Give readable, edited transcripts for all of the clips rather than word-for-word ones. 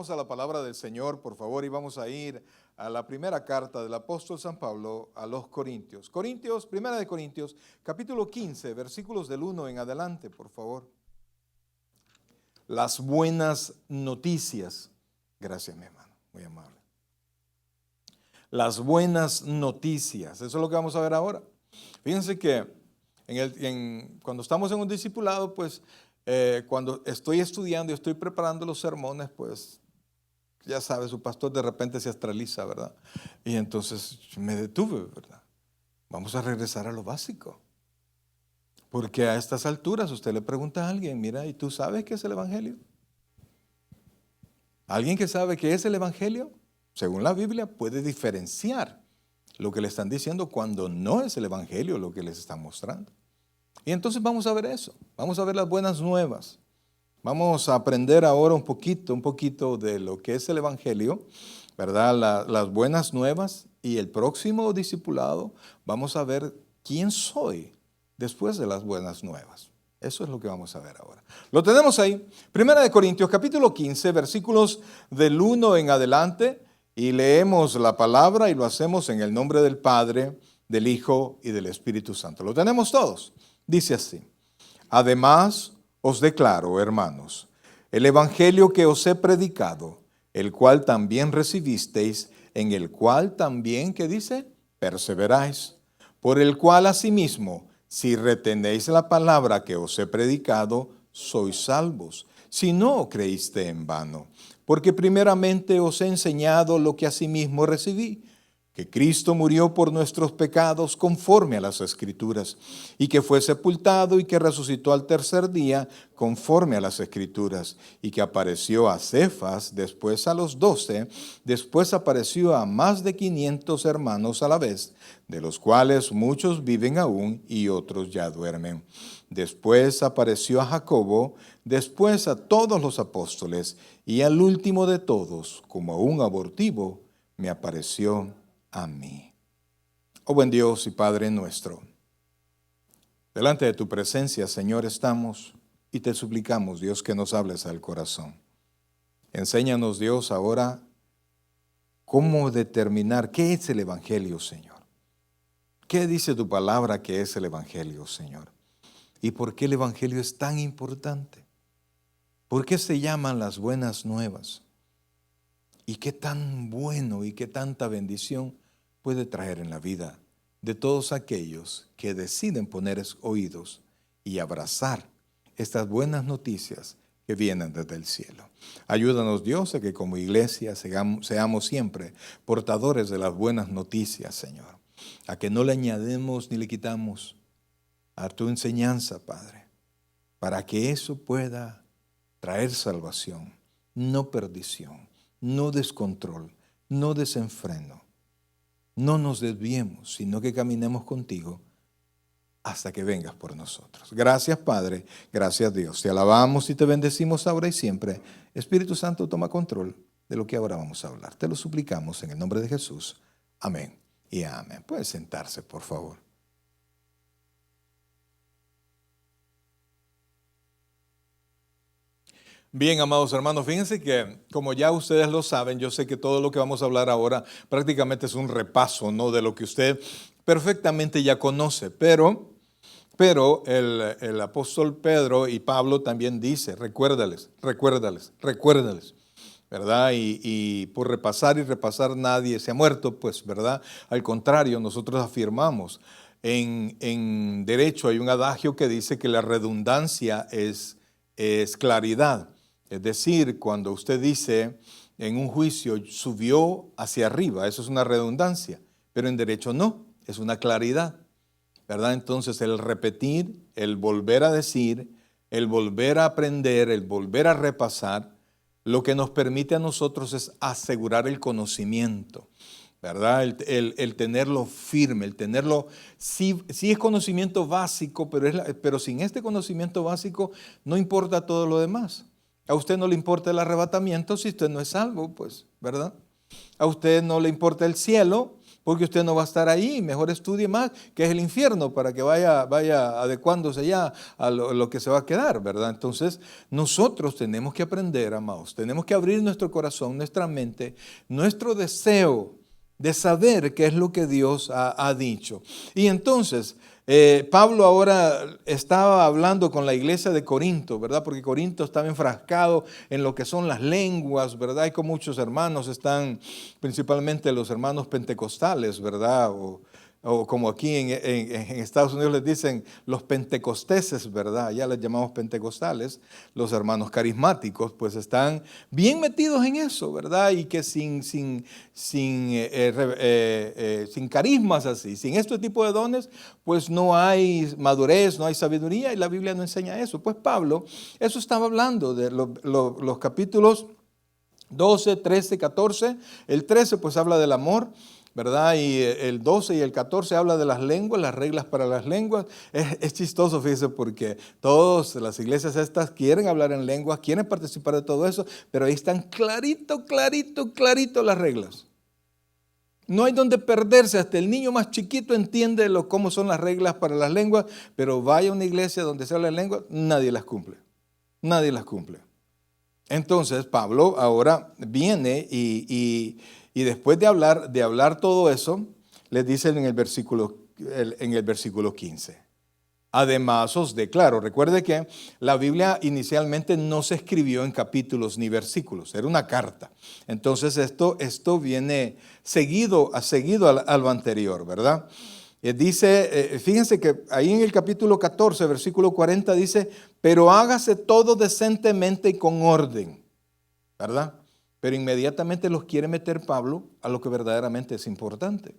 Vamos a la palabra del Señor, por favor, y vamos a ir a la primera carta del apóstol San Pablo a los Corintios. Primera de Corintios, capítulo 15, versículos del 1 en adelante, por favor. Las buenas noticias. Gracias, mi hermano, muy amable. Las buenas noticias, eso es lo que vamos a ver ahora. Fíjense que cuando estamos en un discipulado, pues cuando estoy estudiando y estoy preparando los sermones, pues ya sabe, su pastor de repente se astraliza, ¿verdad? Y entonces me detuve, ¿verdad? Vamos a regresar a lo básico. Porque a estas alturas usted le pregunta a alguien, mira, ¿y tú sabes qué es el Evangelio? ¿Alguien que sabe qué es el Evangelio? Según la Biblia, puede diferenciar lo que le están diciendo cuando no es el Evangelio lo que les están mostrando. Y entonces vamos a ver eso, vamos a ver las buenas nuevas. Vamos a aprender ahora un poquito de lo que es el Evangelio, ¿verdad? Las buenas nuevas, y el próximo discipulado vamos a ver quién soy después de las buenas nuevas. Eso es lo que vamos a ver ahora. Lo tenemos ahí, Primera de Corintios, capítulo 15, versículos del 1 en adelante, y leemos la palabra y lo hacemos en el nombre del Padre, del Hijo y del Espíritu Santo. Lo tenemos todos. Dice así: además, os declaro, hermanos, el evangelio que os he predicado, el cual también recibisteis, en el cual también, ¿qué dice? Perseveráis, por el cual asimismo, si retenéis la palabra que os he predicado, sois salvos, si no creíste en vano. Porque primeramente os he enseñado lo que asimismo recibí, que Cristo murió por nuestros pecados conforme a las Escrituras, y que fue sepultado y que resucitó al tercer día conforme a las Escrituras, y que apareció a Cefas, después a los 12, después apareció a más de 500 hermanos a la vez, de los cuales muchos viven aún y otros ya duermen. Después apareció a Jacobo, después a todos los apóstoles, y al último de todos, como a un abortivo, me apareció a mí. Oh buen Dios y Padre nuestro, delante de tu presencia, Señor, estamos y te suplicamos, Dios, que nos hables al corazón. Enséñanos, Dios, ahora cómo determinar qué es el Evangelio, Señor. ¿Qué dice tu palabra que es el Evangelio, Señor? ¿Y por qué el Evangelio es tan importante? ¿Por qué se llaman las buenas nuevas? ¿Y qué tan bueno y qué tanta bendición puede traer en la vida de todos aquellos que deciden poner oídos y abrazar estas buenas noticias que vienen desde el cielo? Ayúdanos, Dios, a que como iglesia seamos siempre portadores de las buenas noticias, Señor. A que no le añadimos ni le quitamos a tu enseñanza, Padre, para que eso pueda traer salvación, no perdición, no descontrol, no desenfreno. No nos desviemos, sino que caminemos contigo hasta que vengas por nosotros. Gracias, Padre. Gracias, Dios. Te alabamos y te bendecimos ahora y siempre. Espíritu Santo, toma control de lo que ahora vamos a hablar. Te lo suplicamos en el nombre de Jesús. Amén y amén. Puede sentarse, por favor. Bien, amados hermanos, fíjense que como ya ustedes lo saben, yo sé que todo lo que vamos a hablar ahora prácticamente es un repaso, ¿no?, de lo que usted perfectamente ya conoce, pero el apóstol Pedro y Pablo también dice, recuérdales, ¿verdad? Y por repasar y repasar nadie se ha muerto, pues, ¿verdad? Al contrario, nosotros afirmamos, en derecho hay un adagio que dice que la redundancia es claridad. Es decir, cuando usted dice en un juicio subió hacia arriba, eso es una redundancia, pero en derecho no, es una claridad, ¿verdad? Entonces el repetir, el volver a decir, el volver a aprender, el volver a repasar, lo que nos permite a nosotros es asegurar el conocimiento, ¿verdad? El tenerlo firme, el tenerlo, sí es conocimiento básico, pero sin este conocimiento básico no importa todo lo demás. A usted no le importa el arrebatamiento si usted no es salvo, pues, ¿verdad? A usted no le importa el cielo porque usted no va a estar ahí. Mejor estudie más, que es el infierno, para que vaya adecuándose ya a lo que se va a quedar, ¿verdad? Entonces, nosotros tenemos que aprender, amados, tenemos que abrir nuestro corazón, nuestra mente, nuestro deseo de saber qué es lo que Dios ha dicho. Y entonces, Pablo ahora estaba hablando con la iglesia de Corinto, ¿verdad? Porque Corinto estaba enfrascado en lo que son las lenguas, ¿verdad? Y con muchos hermanos están, principalmente los hermanos pentecostales, ¿verdad? O como aquí en Estados Unidos les dicen los pentecosteses, ¿verdad? Ya les llamamos pentecostales, los hermanos carismáticos, pues están bien metidos en eso, ¿verdad? Y que sin carismas así, sin este tipo de dones, pues no hay madurez, no hay sabiduría, y la Biblia no enseña eso. Pues Pablo, eso estaba hablando de los capítulos 12, 13, 14. El 13 pues habla del amor, ¿verdad? Y el 12 y el 14 habla de las lenguas, las reglas para las lenguas. Es chistoso, fíjese, porque todas las iglesias estas quieren hablar en lenguas, quieren participar de todo eso, pero ahí están clarito las reglas. No hay donde perderse, hasta el niño más chiquito entiende cómo son las reglas para las lenguas, pero vaya a una iglesia donde se habla en lenguas, nadie las cumple. Nadie las cumple. Entonces Pablo ahora viene y después de hablar todo eso, les dice en el versículo 15. Además os declaro, recuerde que la Biblia inicialmente no se escribió en capítulos ni versículos, era una carta. Entonces esto viene seguido a lo anterior, ¿verdad? Dice, fíjense que ahí en el capítulo 14, versículo 40 dice, pero hágase todo decentemente y con orden, ¿verdad? Pero inmediatamente los quiere meter Pablo a lo que verdaderamente es importante.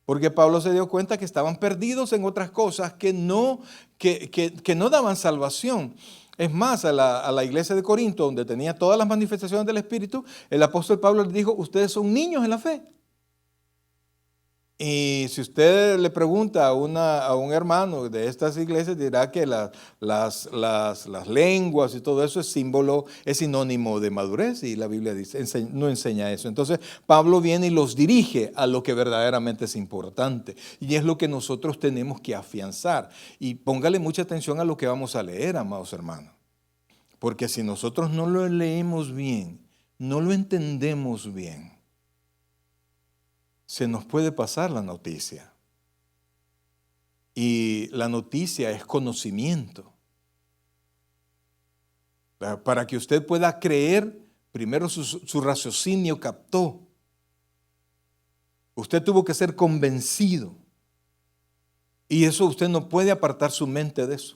Porque Pablo se dio cuenta que estaban perdidos en otras cosas que no daban salvación. Es más, a la iglesia de Corinto, donde tenía todas las manifestaciones del Espíritu, el apóstol Pablo les dijo, ustedes son niños en la fe. Y si usted le pregunta a un hermano de estas iglesias, dirá que las lenguas y todo eso es sinónimo de madurez, y la Biblia no enseña eso. Entonces Pablo viene y los dirige a lo que verdaderamente es importante, y es lo que nosotros tenemos que afianzar. Y póngale mucha atención a lo que vamos a leer, amados hermanos, porque si nosotros no lo leemos bien, no lo entendemos bien, se nos puede pasar la noticia. Y la noticia es conocimiento. Para que usted pueda creer, primero su raciocinio captó. Usted tuvo que ser convencido. Y eso usted no puede apartar su mente de eso.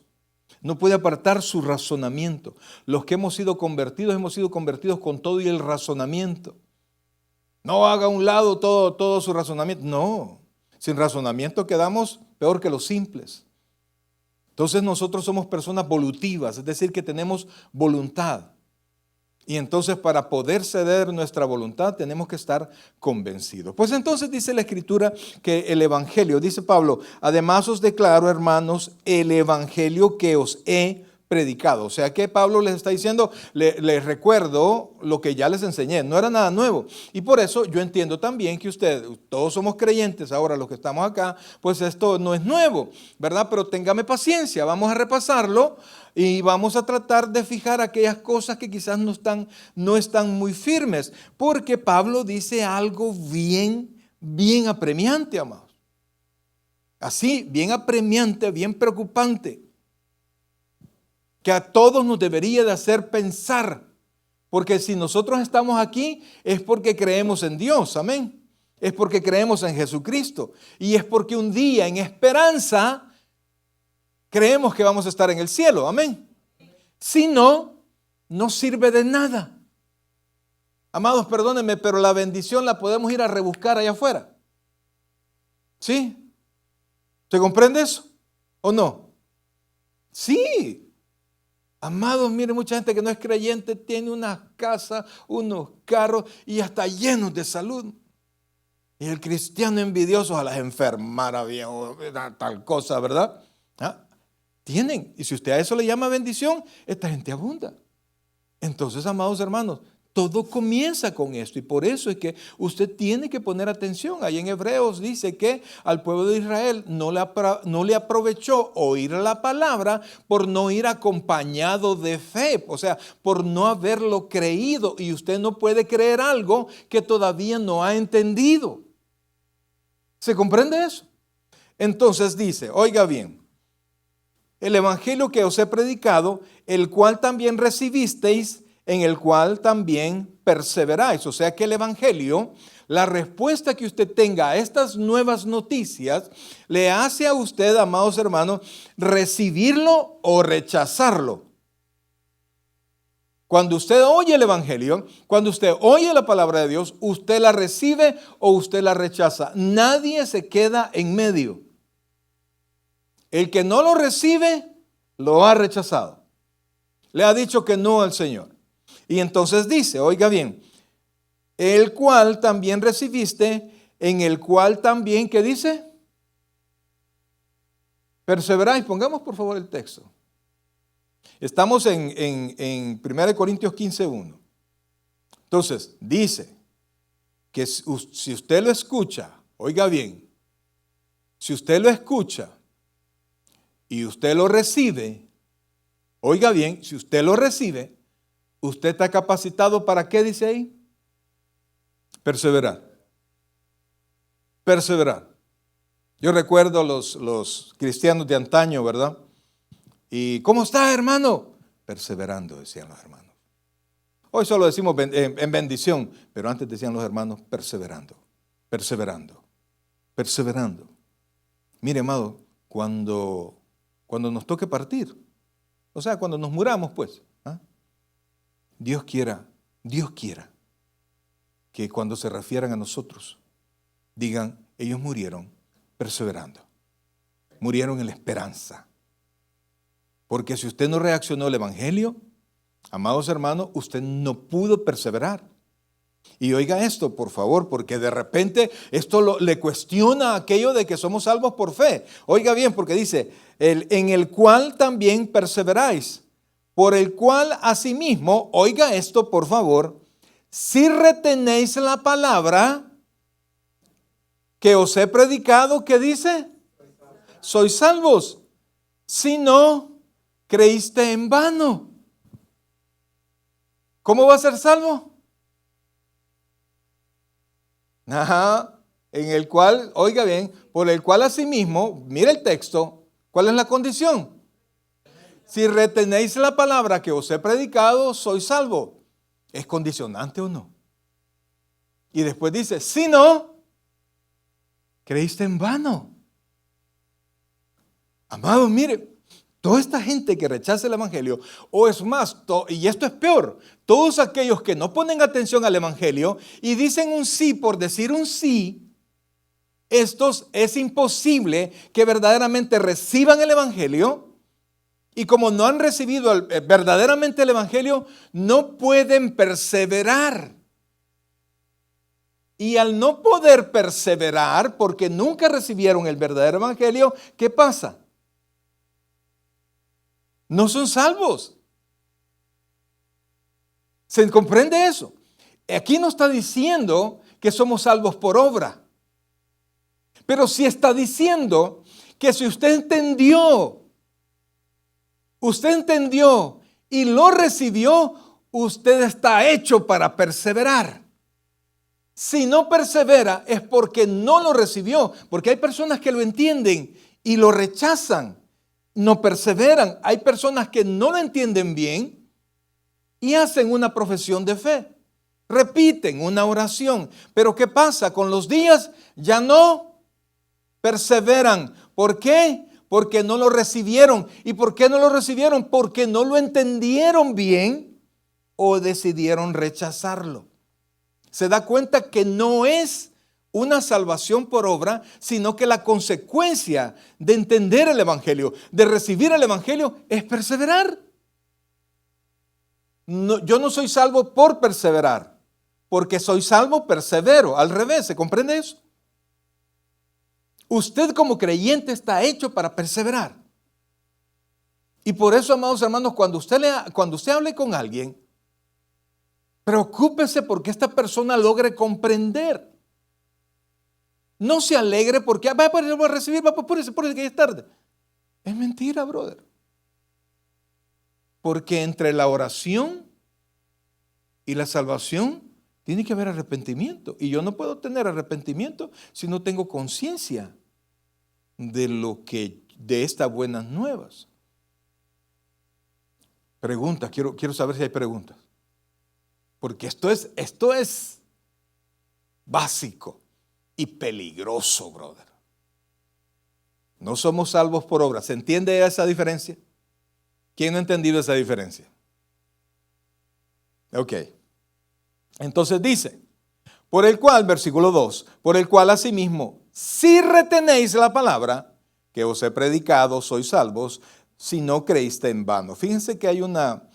No puede apartar su razonamiento. Los que hemos sido convertidos con todo y el razonamiento. No haga a un lado todo su razonamiento. No, sin razonamiento quedamos peor que los simples. Entonces nosotros somos personas volutivas, es decir, que tenemos voluntad. Y entonces para poder ceder nuestra voluntad tenemos que estar convencidos. Pues entonces dice la Escritura que el Evangelio, dice Pablo, además os declaro, hermanos, el Evangelio que os he predicado. O sea que Pablo les está diciendo, les recuerdo lo que ya les enseñé, no era nada nuevo. Y por eso yo entiendo también que todos somos creyentes, ahora los que estamos acá, pues esto no es nuevo, ¿verdad? Pero téngame paciencia, vamos a repasarlo y vamos a tratar de fijar aquellas cosas que quizás no están muy firmes, porque Pablo dice algo bien apremiante, amados. Así, bien apremiante, bien preocupante, que a todos nos debería de hacer pensar, porque si nosotros estamos aquí es porque creemos en Dios, amén, es porque creemos en Jesucristo, y es porque un día en esperanza creemos que vamos a estar en el cielo, amén. Si no, no sirve de nada. Amados, perdónenme, pero la bendición la podemos ir a rebuscar allá afuera. ¿Sí? ¿Se comprende eso o no? Sí. Amados, mire, mucha gente que no es creyente tiene unas casas, unos carros y hasta llenos de salud. Y el cristiano envidioso a las enfermaras, viejo, tal cosa, ¿verdad? Tienen. Y si usted a eso le llama bendición, esta gente abunda. Entonces, amados hermanos, Todo comienza con esto y por eso es que usted tiene que poner atención. Ahí en Hebreos dice que al pueblo de Israel no le aprovechó oír la palabra por no ir acompañado de fe, o sea, por no haberlo creído. Y usted no puede creer algo que todavía no ha entendido. ¿Se comprende eso? Entonces dice, oiga bien, el evangelio que os he predicado, el cual también recibisteis, en el cual también perseveráis. O sea que el evangelio, la respuesta que usted tenga a estas nuevas noticias, le hace a usted, amados hermanos, recibirlo o rechazarlo. Cuando usted oye el evangelio, cuando usted oye la palabra de Dios, usted la recibe o usted la rechaza. Nadie se queda en medio. El que no lo recibe, lo ha rechazado. Le ha dicho que no al Señor. Y entonces dice, oiga bien, el cual también recibiste, en el cual también, ¿qué dice? Perseveráis. Pongamos por favor el texto. Estamos en 1 Corintios 15:1. Entonces, dice que si usted lo escucha, oiga bien, si usted lo escucha y usted lo recibe, oiga bien, si usted lo recibe, usted está capacitado para ¿qué dice ahí? Perseverar. Perseverar. Yo recuerdo los cristianos de antaño, ¿verdad? ¿Y cómo está, hermano? Perseverando, decían los hermanos. Hoy solo decimos en bendición, pero antes decían los hermanos perseverando, perseverando, perseverando. Mire, amado, cuando nos toque partir, o sea, cuando nos muramos, pues, Dios quiera que cuando se refieran a nosotros, digan, ellos murieron perseverando, murieron en la esperanza. Porque si usted no reaccionó al evangelio, amados hermanos, usted no pudo perseverar. Y oiga esto, por favor, porque de repente esto le cuestiona aquello de que somos salvos por fe. Oiga bien, porque dice, en el cual también perseveráis, por el cual asimismo, oiga esto, por favor, si retenéis la palabra que os he predicado, ¿qué dice? Sois salvos. Si no, creíste en vano. ¿Cómo va a ser salvo? En el cual, oiga bien, por el cual asimismo, mire el texto, ¿cuál es la condición? Si retenéis la palabra que os he predicado, sois salvo. ¿Es condicionante o no? Y después dice, si no, creíste en vano. Amado, mire, toda esta gente que rechaza el evangelio, o es más, y esto es peor, todos aquellos que no ponen atención al evangelio y dicen un sí por decir un sí, estos es imposible que verdaderamente reciban el evangelio. Y como no han recibido verdaderamente el evangelio, no pueden perseverar. Y al no poder perseverar, porque nunca recibieron el verdadero evangelio, ¿qué pasa? No son salvos. ¿Se comprende eso? Aquí no está diciendo que somos salvos por obra. Pero sí está diciendo que si usted entendió y lo recibió, usted está hecho para perseverar. Si no persevera es porque no lo recibió, porque hay personas que lo entienden y lo rechazan, no perseveran. Hay personas que no lo entienden bien y hacen una profesión de fe, repiten una oración, pero ¿qué pasa? Con los días ya no perseveran. ¿Por qué? Porque no lo recibieron. ¿Y por qué no lo recibieron? Porque no lo entendieron bien o decidieron rechazarlo. Se da cuenta que no es una salvación por obra, sino que la consecuencia de entender el evangelio, de recibir el evangelio, es perseverar. No, yo no soy salvo por perseverar, porque soy salvo, persevero. Al revés, ¿se comprende eso? Usted como creyente está hecho para perseverar. Y por eso, amados hermanos, cuando usted hable con alguien Preocúpese porque esta persona logre comprender. No se alegre porque va a recibir, por eso que ya es tarde. Es mentira, brother. Porque entre la oración y la salvación tiene que haber arrepentimiento. Y yo no puedo tener arrepentimiento si no tengo conciencia de estas buenas nuevas. Preguntas, quiero saber si hay preguntas. Porque esto es básico y peligroso, brother. No somos salvos por obra. ¿Se entiende esa diferencia? ¿Quién no ha entendido esa diferencia? Ok. Entonces dice, por el cual, versículo 2, por el cual asimismo, si retenéis la palabra que os he predicado, sois salvos, si no creíste en vano. Fíjense que hay una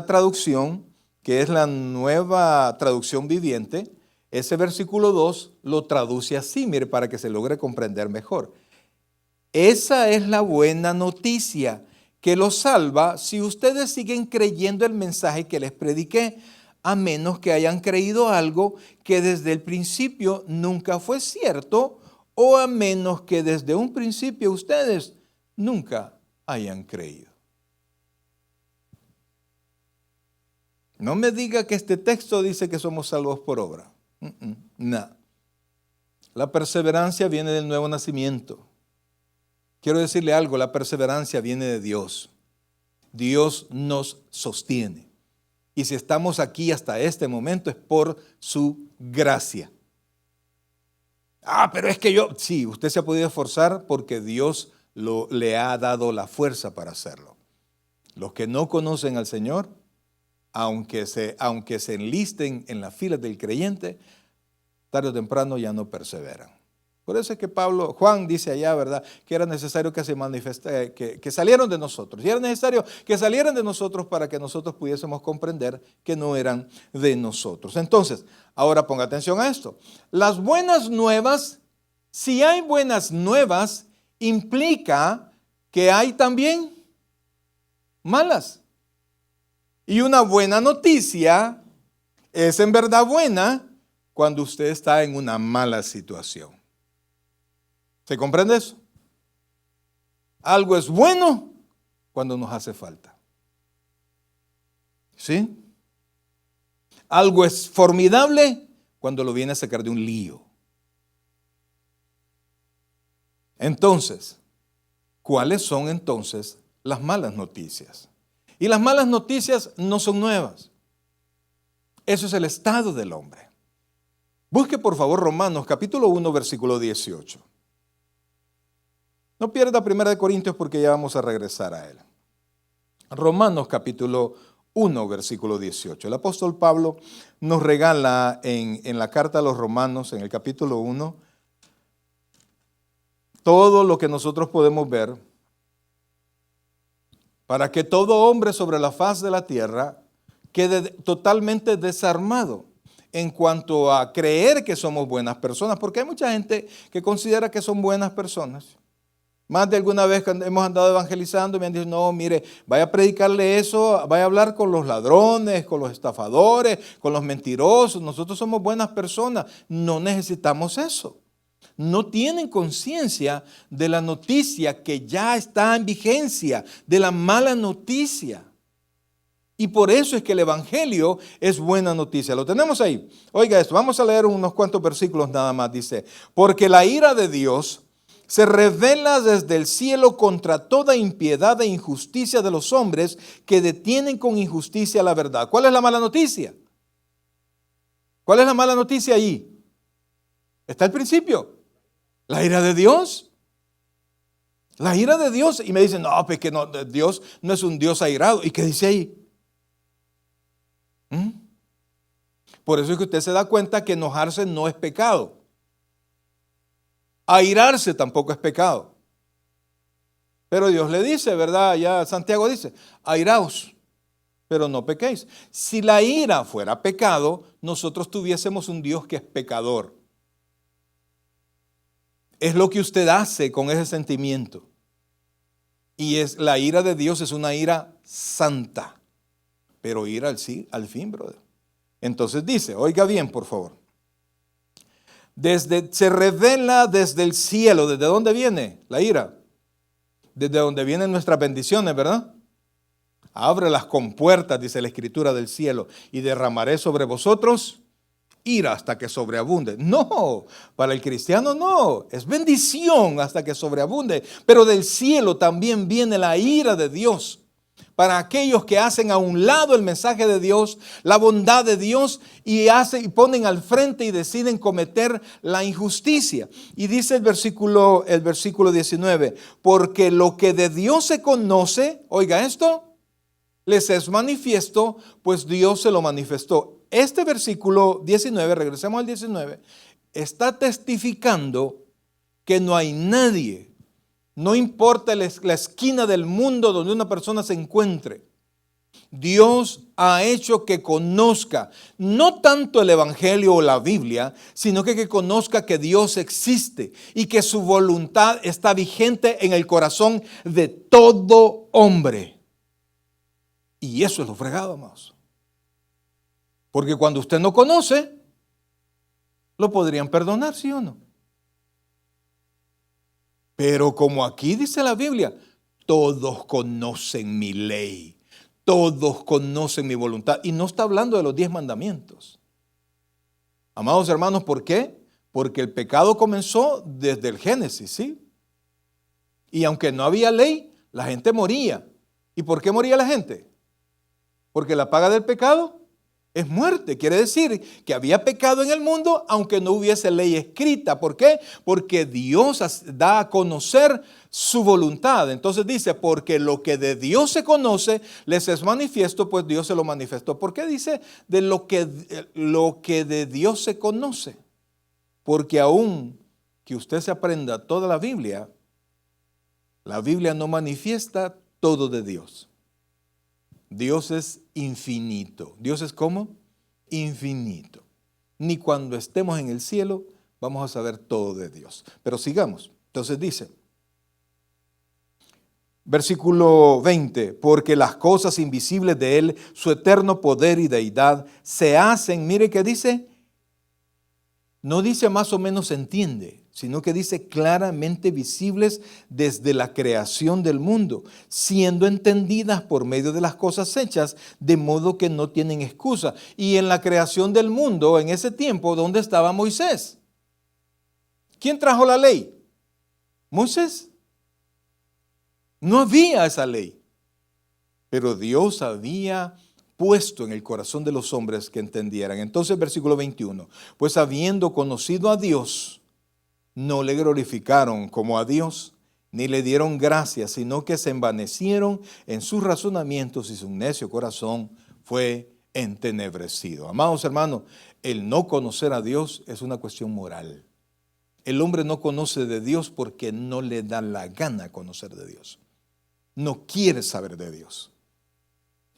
traducción que es la Nueva Traducción Viviente. Ese versículo 2 lo traduce así, mire, para que se logre comprender mejor. Esa es la buena noticia que los salva si ustedes siguen creyendo el mensaje que les prediqué, a menos que hayan creído algo que desde el principio nunca fue cierto, o a menos que desde un principio ustedes nunca hayan creído. No me diga que este texto dice que somos salvos por obra. No. La perseverancia viene del nuevo nacimiento. Quiero decirle algo, la perseverancia viene de Dios. Dios nos sostiene. Y si estamos aquí hasta este momento es por su gracia. Pero es que sí, usted se ha podido esforzar porque Dios le ha dado la fuerza para hacerlo. Los que no conocen al Señor, aunque se enlisten en las filas del creyente, tarde o temprano ya no perseveran. Por eso es que Juan dice allá, ¿verdad?, que era necesario que se manifestara, que salieron de nosotros. Y era necesario que salieran de nosotros para que nosotros pudiésemos comprender que no eran de nosotros. Entonces, ahora ponga atención a esto. Las buenas nuevas, si hay buenas nuevas, implica que hay también malas. Y una buena noticia es en verdad buena cuando usted está en una mala situación. ¿Se comprende eso? Algo es bueno cuando nos hace falta. ¿Sí? Algo es formidable cuando lo viene a sacar de un lío. Entonces, ¿cuáles son entonces las malas noticias? Y las malas noticias no son nuevas. Eso es el estado del hombre. Busque por favor Romanos capítulo 1 versículo 18. No pierda 1 Corintios porque ya vamos a regresar a él. Romanos capítulo 1 versículo 18. El apóstol Pablo nos regala en la carta a los Romanos, en el capítulo 1, todo lo que nosotros podemos ver para que todo hombre sobre la faz de la tierra quede totalmente desarmado en cuanto a creer que somos buenas personas, porque hay mucha gente que considera que son buenas personas. Más de alguna vez que hemos andado evangelizando me han dicho, no, mire, vaya a predicarle eso, vaya a hablar con los ladrones, con los estafadores, con los mentirosos. Nosotros somos buenas personas, no necesitamos eso. No tienen conciencia de la noticia que ya está en vigencia, de la mala noticia. Y por eso es que el Evangelio es buena noticia. Lo tenemos ahí. Oiga esto, vamos a leer unos cuantos versículos nada más. Dice, porque la ira de Dios se revela desde el cielo contra toda impiedad e injusticia de los hombres que detienen con injusticia la verdad. ¿Cuál es la mala noticia? ¿Cuál es la mala noticia ahí? Está al principio. La ira de Dios. La ira de Dios. Y me dicen, no, pues que no, Dios no es un Dios airado. ¿Y qué dice ahí? Por eso es que usted se da cuenta que enojarse no es pecado. Airarse tampoco es pecado. Pero Dios le dice, ¿verdad? Ya Santiago dice, airaos, pero no pequéis. Si la ira fuera pecado, nosotros tuviésemos un Dios que es pecador. Es lo que usted hace con ese sentimiento. Y la ira de Dios es una ira santa. Pero ira al fin, brother. Entonces dice, oiga bien, por favor. Se revela desde el cielo. ¿Desde dónde viene la ira? Desde donde vienen nuestras bendiciones, ¿verdad? Abre las compuertas, dice la Escritura, del cielo, y derramaré sobre vosotros ira hasta que sobreabunde. No, para el cristiano no, es bendición hasta que sobreabunde. Pero del cielo también viene la ira de Dios para aquellos que hacen a un lado el mensaje de Dios, la bondad de Dios, y ponen al frente y deciden cometer la injusticia. Y dice el versículo 19, porque lo que de Dios se conoce, oiga esto, les es manifiesto, pues Dios se lo manifestó. Este versículo 19, regresemos al 19, está testificando que no hay nadie, no importa la esquina del mundo donde una persona se encuentre, Dios ha hecho que conozca no tanto el Evangelio o la Biblia, sino que conozca que Dios existe y que su voluntad está vigente en el corazón de todo hombre. Y eso es lo fregado, amados. Porque cuando usted no conoce, lo podrían perdonar, ¿sí o no? Pero como aquí dice la Biblia, todos conocen mi ley, todos conocen mi voluntad. Y no está hablando de los 10 mandamientos. Amados hermanos, ¿por qué? Porque el pecado comenzó desde el Génesis, ¿sí? Y aunque no había ley, la gente moría. ¿Y por qué moría la gente? Porque la paga del pecado es muerte. Quiere decir que había pecado en el mundo aunque no hubiese ley escrita. ¿Por qué? Porque Dios da a conocer su voluntad. Entonces dice, porque lo que de Dios se conoce les es manifiesto, pues Dios se lo manifestó. ¿Por qué dice de lo que de Dios se conoce? Porque aún que usted se aprenda toda la Biblia no manifiesta todo de Dios. Dios es infinito. ¿Dios es cómo? Infinito. Ni cuando estemos en el cielo vamos a saber todo de Dios. Pero sigamos. Entonces dice, versículo 20, porque las cosas invisibles de Él, su eterno poder y deidad, se hacen, mire que dice, no dice más o menos se entiende, sino que dice claramente visibles desde la creación del mundo, siendo entendidas por medio de las cosas hechas, de modo que no tienen excusa. Y en la creación del mundo, en ese tiempo, ¿dónde estaba Moisés? ¿Quién trajo la ley? Moisés. No había esa ley, pero Dios había puesto en el corazón de los hombres que entendieran. Entonces, versículo 21, pues habiendo conocido a Dios, no le glorificaron como a Dios, ni le dieron gracias, sino que se envanecieron en sus razonamientos y su necio corazón fue entenebrecido. Amados hermanos, el no conocer a Dios es una cuestión moral. El hombre no conoce de Dios porque no le da la gana conocer de Dios. No quiere saber de Dios.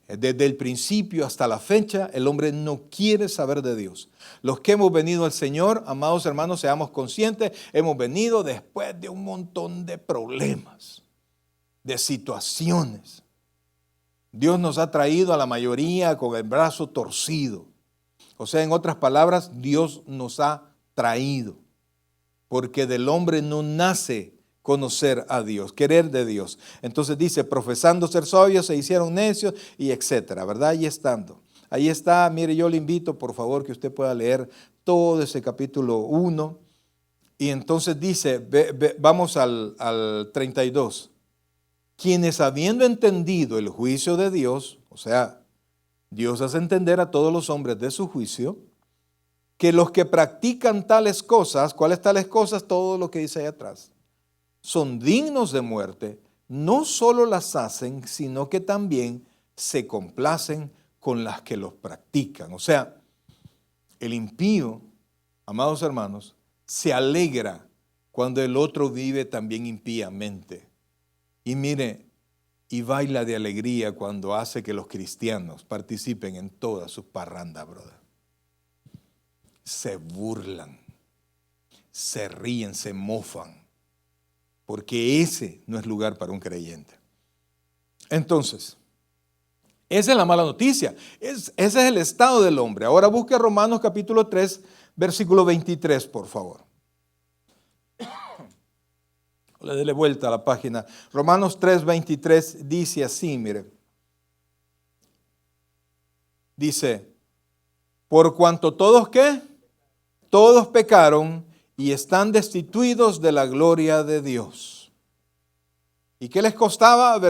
Desde el principio hasta la fecha, el hombre no quiere saber de Dios. Los que hemos venido al Señor, amados hermanos, seamos conscientes, hemos venido después de un montón de problemas, de situaciones. Dios nos ha traído a la mayoría con el brazo torcido. O sea, en otras palabras, Dios nos ha traído. Porque del hombre no nace conocer a Dios, querer de Dios. Entonces dice, profesando ser sabios, se hicieron necios y etcétera, ¿verdad? Ahí está, mire, yo le invito, por favor, que usted pueda leer todo ese capítulo 1. Y entonces dice, vamos al 32. Quienes habiendo entendido el juicio de Dios, o sea, Dios hace entender a todos los hombres de su juicio, que los que practican tales cosas, ¿cuáles tales cosas? Todo lo que dice ahí atrás. Son dignos de muerte, no solo las hacen, sino que también se complacen con las que los practican. O sea, el impío, amados hermanos, se alegra cuando el otro vive también impíamente. Y mire, y baila de alegría cuando hace que los cristianos participen en todas sus parrandas, brother. Se burlan, se ríen, se mofan. Porque ese no es lugar para un creyente. Entonces, Esa es la mala noticia. Ese es el estado del hombre. Ahora busque Romanos capítulo 3, versículo 23, por favor. Le déle vuelta a la página. Romanos 3, 23 dice así, mire. Dice, por cuanto todos, ¿qué? Todos pecaron y están destituidos de la gloria de Dios. ¿Y qué les costaba? El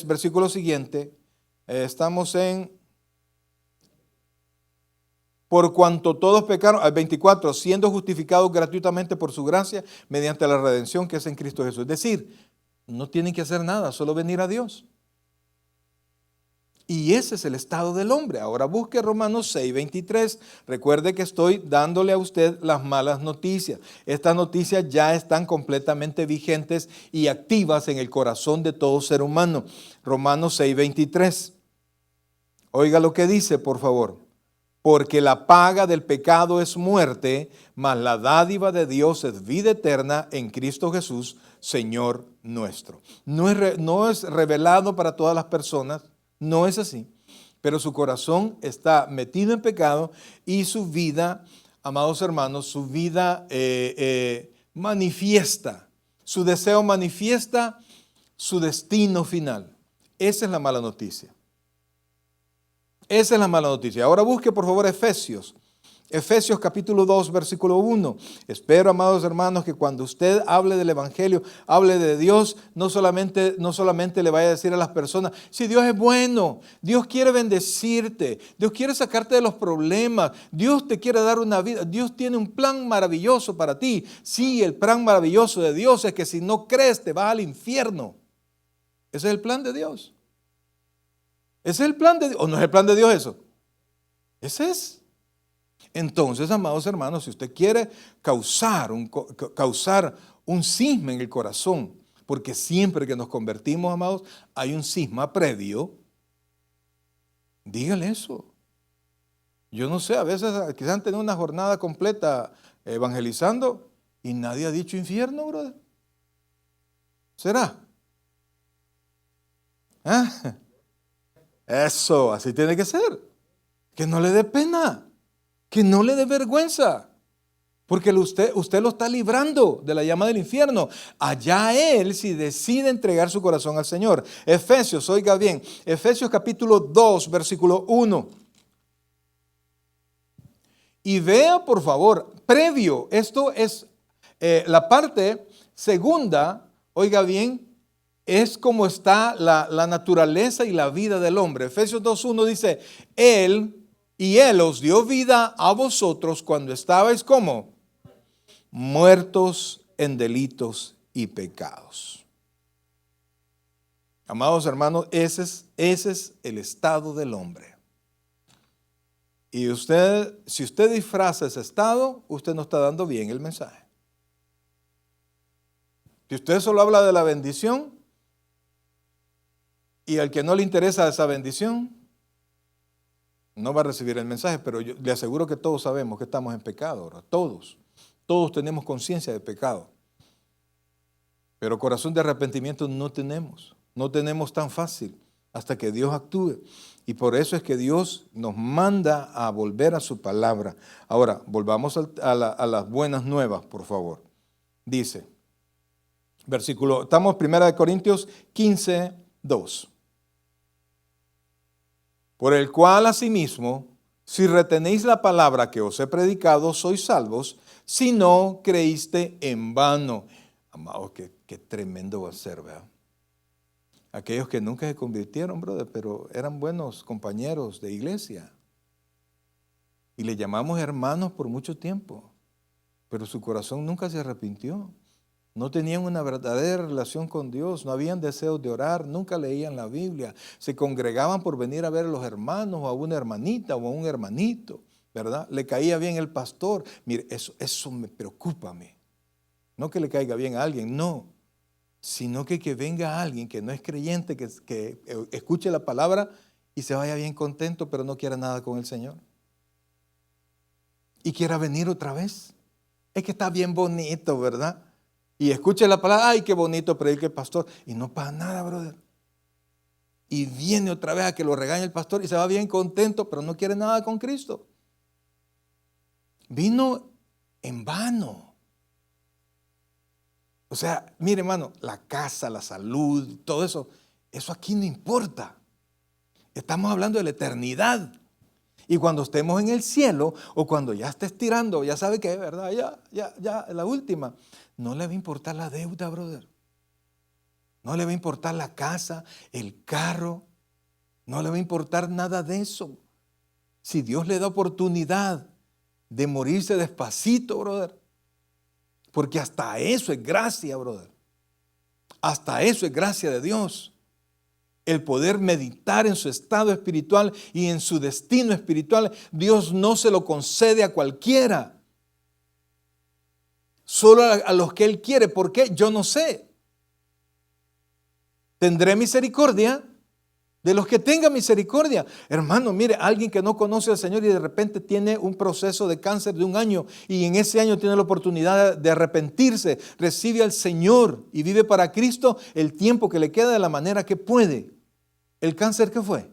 versículo siguiente. Estamos en, por cuanto todos pecaron, al 24, siendo justificados gratuitamente por su gracia, mediante la redención que es en Cristo Jesús. Es decir, no tienen que hacer nada, solo venir a Dios. Y ese es el estado del hombre. Ahora busque Romanos 6, 23. Recuerde que estoy dándole a usted las malas noticias. Estas noticias ya están completamente vigentes y activas en el corazón de todo ser humano. Romanos 6, 23. Oiga lo que dice, por favor. Porque la paga del pecado es muerte, mas la dádiva de Dios es vida eterna en Cristo Jesús, Señor nuestro. No es revelado para todas las personas. No es así, pero su corazón está metido en pecado y su vida, amados hermanos, su vida manifiesta, su deseo manifiesta su destino final. Esa es la mala noticia. Esa es la mala noticia. Ahora busque por favor Efesios. Efesios capítulo 2, versículo 1. Espero, amados hermanos, que cuando usted hable del Evangelio, hable de Dios, no solamente le vaya a decir a las personas, si Dios es bueno, Dios quiere bendecirte, Dios quiere sacarte de los problemas, Dios te quiere dar una vida, Dios tiene un plan maravilloso para ti. Sí, el plan maravilloso de Dios es que si no crees te vas al infierno. Ese es el plan de Dios. Ese es el plan de Dios. ¿O no es el plan de Dios eso? Ese es. Entonces, amados hermanos, si usted quiere causar un cisma en el corazón, porque siempre que nos convertimos, amados, hay un cisma previo, dígale eso. Yo no sé, a veces quizás han tenido una jornada completa evangelizando y nadie ha dicho infierno, brother. ¿Será? ¿Ah? Eso, así tiene que ser. Que no le dé pena. Que no le dé vergüenza, porque usted lo está librando de la llama del infierno. Allá él si decide entregar su corazón al Señor. Efesios, oiga bien, Efesios capítulo 2, versículo 1. Y vea por favor, previo, esto es la parte segunda, oiga bien, es como está la naturaleza y la vida del hombre. Efesios 2.1 dice, Él os dio vida a vosotros cuando estabais como muertos en delitos y pecados. Amados hermanos, ese es el estado del hombre. Y si usted disfraza ese estado, usted no está dando bien el mensaje. Si usted solo habla de la bendición y al que no le interesa esa bendición, no va a recibir el mensaje, pero yo le aseguro que todos sabemos que estamos en pecado ahora. Todos tenemos conciencia de pecado. Pero corazón de arrepentimiento no tenemos tan fácil hasta que Dios actúe. Y por eso es que Dios nos manda a volver a su palabra. Ahora, volvamos a las buenas nuevas, por favor. Dice, estamos en 1 Corintios 15, 2. Por el cual asimismo, si retenéis la palabra que os he predicado, sois salvos, si no creíste en vano. Amados, qué tremendo va a ser, ¿verdad? Aquellos que nunca se convirtieron, brother, pero eran buenos compañeros de iglesia. Y le llamamos hermanos por mucho tiempo, pero su corazón nunca se arrepintió. No tenían una verdadera relación con Dios, no habían deseos de orar, nunca leían la Biblia. Se congregaban por venir a ver a los hermanos o a una hermanita o a un hermanito, ¿verdad? Le caía bien el pastor. Mire, eso me preocupa a mí. No que le caiga bien a alguien, no. Sino que venga alguien que no es creyente, que escuche la palabra y se vaya bien contento, pero no quiera nada con el Señor. Y quiera venir otra vez. Es que está bien bonito, ¿verdad? Y escuche la palabra, ay, qué bonito predica el pastor. Y no pasa nada, brother. y viene otra vez a que lo regañe el pastor y se va bien contento, pero no quiere nada con Cristo. Vino en vano. O sea, mire hermano, la casa, la salud, todo eso, eso aquí no importa. Estamos hablando de la eternidad. Y cuando estemos en el cielo o cuando ya estés tirando, ya sabe que es verdad, ya, la última, no le va a importar la deuda, brother. No le va a importar la casa, el carro, no le va a importar nada de eso. Si Dios le da oportunidad de morirse despacito, brother, porque hasta eso es gracia, brother. Hasta eso es gracia de Dios. El poder meditar en su estado espiritual y en su destino espiritual, Dios no se lo concede a cualquiera. Solo a los que Él quiere. ¿Por qué? Yo no sé. Tendré misericordia de los que tengan misericordia. Hermano, mire, alguien que no conoce al Señor y de repente tiene un proceso de cáncer de 1 año y en ese año tiene la oportunidad de arrepentirse, recibe al Señor y vive para Cristo el tiempo que le queda de la manera que puede. ¿El cáncer qué fue?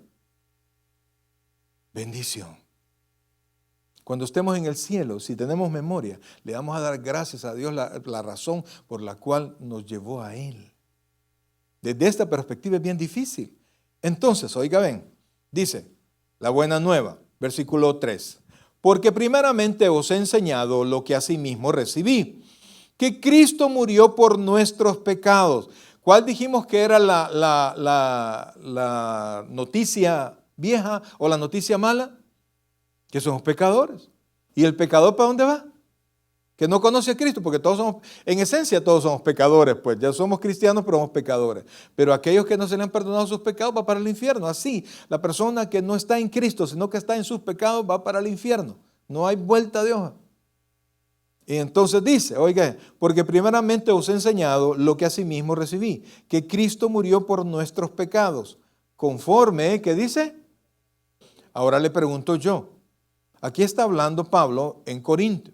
Bendición. Cuando estemos en el cielo, si tenemos memoria, le vamos a dar gracias a Dios la razón por la cual nos llevó a Él. Desde esta perspectiva es bien difícil. Entonces, oiga, ven, dice la buena nueva, versículo 3. Porque primeramente os he enseñado lo que asimismo recibí, que Cristo murió por nuestros pecados. ¿Cuál dijimos que era la noticia vieja o la noticia mala? Que somos pecadores. ¿Y el pecador para dónde va? Que no conoce a Cristo, porque todos somos, en esencia todos somos pecadores, pues ya somos cristianos, pero somos pecadores. Pero aquellos que no se le han perdonado sus pecados va para el infierno. Así, la persona que no está en Cristo, sino que está en sus pecados, va para el infierno. No hay vuelta de hoja. Y entonces dice, oiga, porque primeramente os he enseñado lo que asimismo recibí, que Cristo murió por nuestros pecados, conforme, ¿qué dice? Ahora le pregunto yo, aquí está hablando Pablo en Corinto.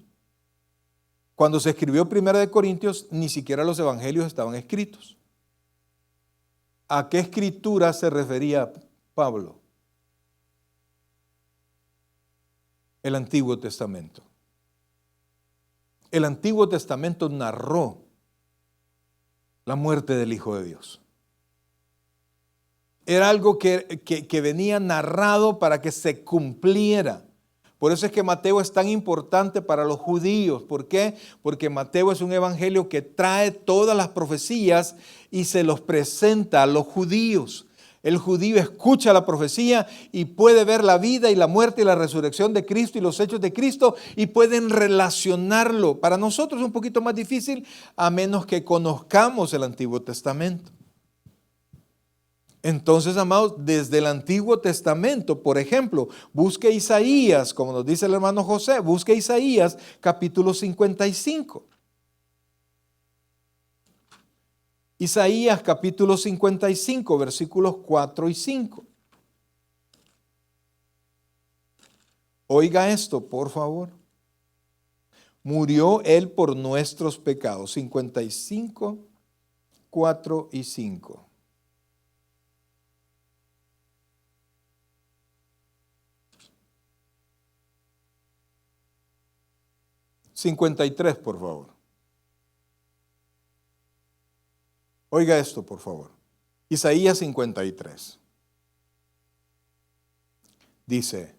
Cuando se escribió Primera de Corintios, ni siquiera los evangelios estaban escritos. ¿A qué escritura se refería Pablo? El Antiguo Testamento. El Antiguo Testamento narró la muerte del Hijo de Dios. Era algo que venía narrado para que se cumpliera. Por eso es que Mateo es tan importante para los judíos. ¿Por qué? Porque Mateo es un evangelio que trae todas las profecías y se los presenta a los judíos. El judío escucha la profecía y puede ver la vida y la muerte y la resurrección de Cristo y los hechos de Cristo y pueden relacionarlo. Para nosotros es un poquito más difícil a menos que conozcamos el Antiguo Testamento. Entonces, amados, desde el Antiguo Testamento, por ejemplo, busque Isaías, como nos dice el hermano José, busque Isaías capítulo 55. Isaías capítulo 55, versículos 4 y 5. Oiga esto, por favor. Murió Él por nuestros pecados. 55, 4 y 5. $53, por favor. Oiga esto, por favor. Isaías 53. Dice,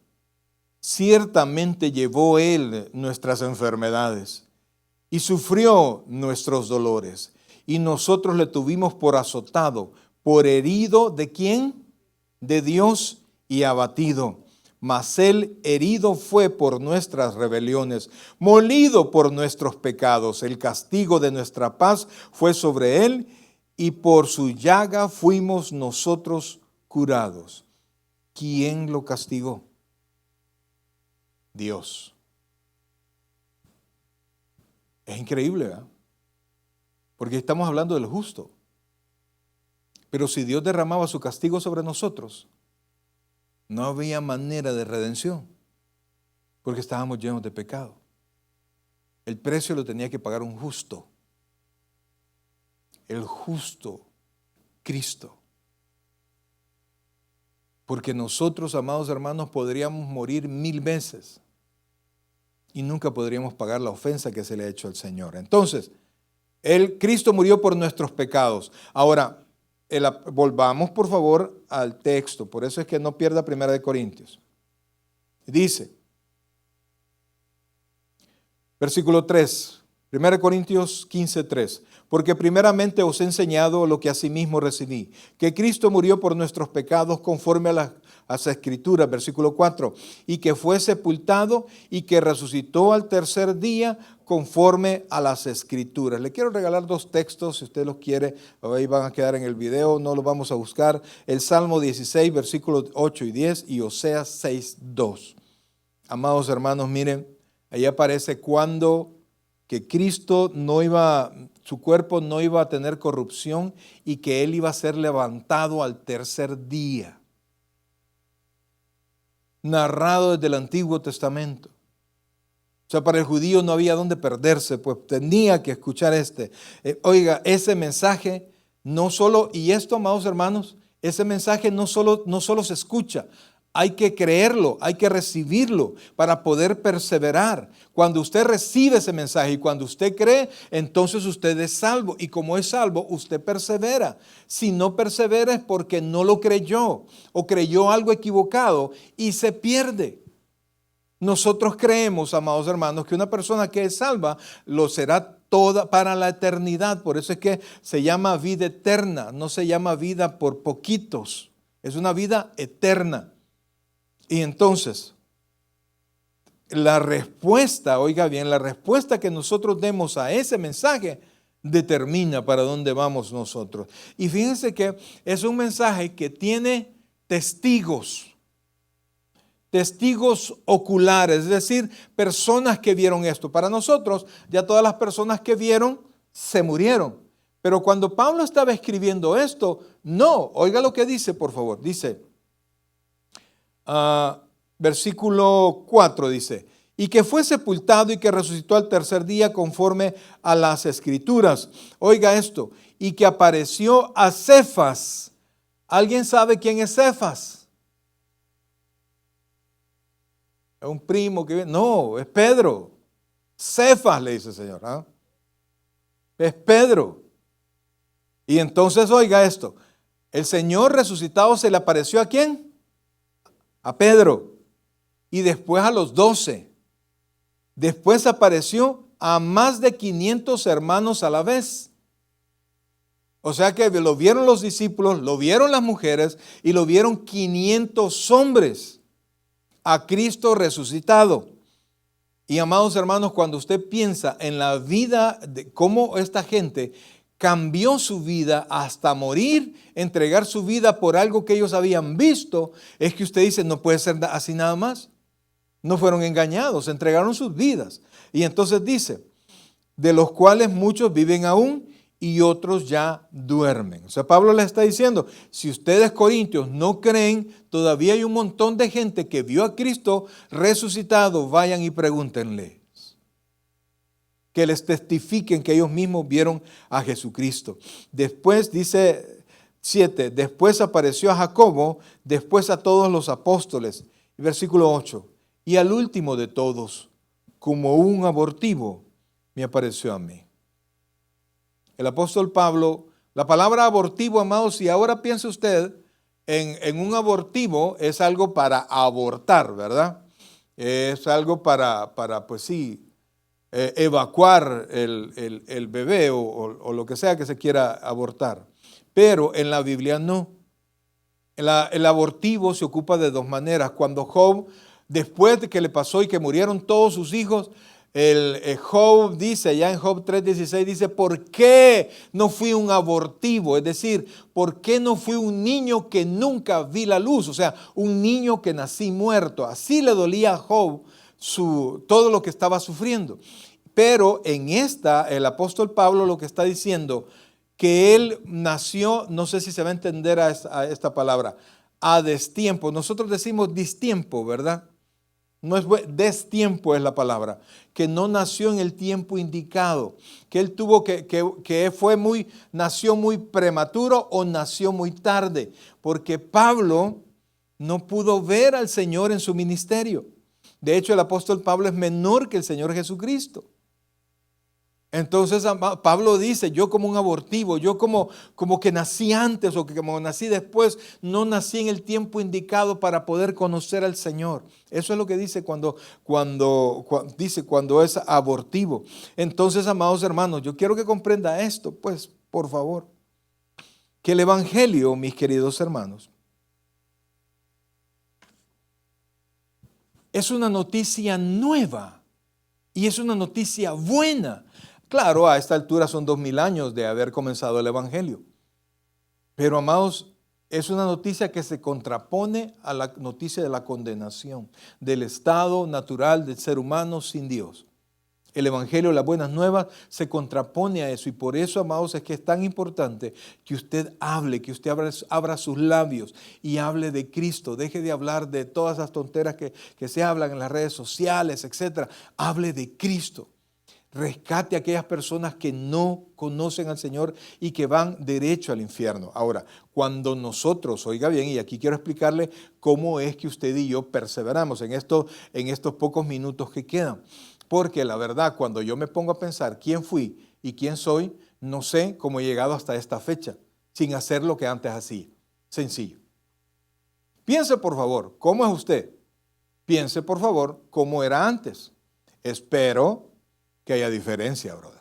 ciertamente llevó Él nuestras enfermedades y sufrió nuestros dolores, y nosotros le tuvimos por azotado, por herido, ¿de quién? De Dios, y abatido. Mas Él herido fue por nuestras rebeliones, molido por nuestros pecados. El castigo de nuestra paz fue sobre Él, y por su llaga fuimos nosotros curados. ¿Quién lo castigó? Dios. Es increíble, ¿verdad? Porque estamos hablando del justo. Pero si Dios derramaba su castigo sobre nosotros, no había manera de redención, porque estábamos llenos de pecado. El precio lo tenía que pagar un justo. El justo Cristo. Porque nosotros, amados hermanos, podríamos morir 1000 veces y nunca podríamos pagar la ofensa que se le ha hecho al Señor. Entonces, Cristo murió por nuestros pecados. Ahora, volvamos por favor al texto. Por eso es que no pierda 1 Corintios. Dice, versículo 3, 1 Corintios 15:3. Porque primeramente os he enseñado lo que asimismo recibí, que Cristo murió por nuestros pecados conforme a las Escrituras, versículo 4, y que fue sepultado y que resucitó al tercer día conforme a las Escrituras. Le quiero regalar 2 textos, si usted los quiere, ahí van a quedar en el video, no los vamos a buscar. El Salmo 16, versículos 8 y 10 y Oseas 6:2. Amados hermanos, miren, ahí aparece cuando que Cristo su cuerpo no iba a tener corrupción y que Él iba a ser levantado al tercer día. Narrado desde el Antiguo Testamento. O sea, para el judío no había dónde perderse, pues tenía que escuchar oiga, ese mensaje no solo, y esto, amados hermanos, ese mensaje no solo se escucha, hay que creerlo, hay que recibirlo para poder perseverar. Cuando usted recibe ese mensaje y cuando usted cree, entonces usted es salvo. Y como es salvo, usted persevera. Si no persevera es porque no lo creyó o creyó algo equivocado y se pierde. Nosotros creemos, amados hermanos, que una persona que es salva lo será toda para la eternidad. Por eso es que se llama vida eterna, no se llama vida por poquitos. Es una vida eterna. Y entonces, la respuesta, oiga bien, la respuesta que nosotros demos a ese mensaje determina para dónde vamos nosotros. Y fíjense que es un mensaje que tiene testigos oculares, es decir, personas que vieron esto. Para nosotros, ya todas las personas que vieron se murieron. Pero cuando Pablo estaba escribiendo esto, no, oiga lo que dice, por favor, dice, versículo 4 dice, y que fue sepultado y que resucitó al tercer día conforme a las Escrituras. Oiga esto, y que apareció a Cefas. ¿Alguien sabe quién es Cefas? ¿Es un primo que viene? No, es Pedro. Cefas, le dice el Señor. ¿Ah? Es Pedro. Y entonces, oiga esto, el Señor resucitado se le apareció ¿a quién? A Pedro, y después a los 12. Después apareció a más de 500 hermanos a la vez. O sea que lo vieron los discípulos, lo vieron las mujeres y lo vieron 500 hombres a Cristo resucitado. Y amados hermanos, cuando usted piensa en la vida de cómo esta gente cambió su vida hasta morir, entregar su vida por algo que ellos habían visto, es que usted dice, no puede ser así nada más. No fueron engañados, entregaron sus vidas. Y entonces dice, de los cuales muchos viven aún y otros ya duermen. O sea, Pablo le está diciendo, si ustedes corintios no creen, todavía hay un montón de gente que vio a Cristo resucitado, vayan y pregúntenle. Que les testifiquen que ellos mismos vieron a Jesucristo. Después dice 7, después apareció a Jacobo, después a todos los apóstoles. Versículo 8, y al último de todos, como un abortivo, me apareció a mí. El apóstol Pablo, la palabra abortivo, amados, si ahora piensa usted en un abortivo, es algo para abortar, ¿verdad? Es algo para pues sí, evacuar el bebé o lo que sea que se quiera abortar. Pero en la Biblia no. El abortivo se ocupa de 2 maneras. Cuando Job, después de que le pasó y que murieron todos sus hijos, Job dice, ya en Job 3:16 dice, ¿por qué no fui un abortivo? Es decir, ¿por qué no fui un niño que nunca vi la luz? O sea, un niño que nací muerto. Así le dolía a Job todo lo que estaba sufriendo. Pero en el apóstol Pablo lo que está diciendo, que él nació, no sé si se va a entender a esta palabra, a destiempo. Nosotros decimos distiempo, ¿verdad? No es destiempo es la palabra, que no nació en el tiempo indicado, que él tuvo nació muy prematuro o nació muy tarde, porque Pablo no pudo ver al Señor en su ministerio. De hecho, el apóstol Pablo es menor que el Señor Jesucristo. Entonces Pablo dice, yo como un abortivo, yo como que nací antes o que como nací después, no nací en el tiempo indicado para poder conocer al Señor. Eso es lo que dice cuando es abortivo. Entonces, amados hermanos, yo quiero que comprenda esto, pues, por favor, que el Evangelio, mis queridos hermanos, es una noticia nueva y es una noticia buena. Claro, a esta altura son 2000 años de haber comenzado el Evangelio. Pero, amados, es una noticia que se contrapone a la noticia de la condenación, del estado natural del ser humano sin Dios. El Evangelio, las buenas nuevas, se contrapone a eso. Y por eso, amados, es que es tan importante que usted hable, que usted abra sus labios y hable de Cristo. Deje de hablar de todas esas tonteras que se hablan en las redes sociales, etc. Hable de Cristo. Rescate a aquellas personas que no conocen al Señor y que van derecho al infierno. Ahora, cuando nosotros, oiga bien, y aquí quiero explicarle cómo es que usted y yo perseveramos en estos pocos minutos que quedan. Porque la verdad, cuando yo me pongo a pensar quién fui y quién soy, no sé cómo he llegado hasta esta fecha, sin hacer lo que antes hacía. Sencillo. Piense, por favor, ¿cómo es usted? Piense, por favor, cómo era antes. Espero que haya diferencia, brother.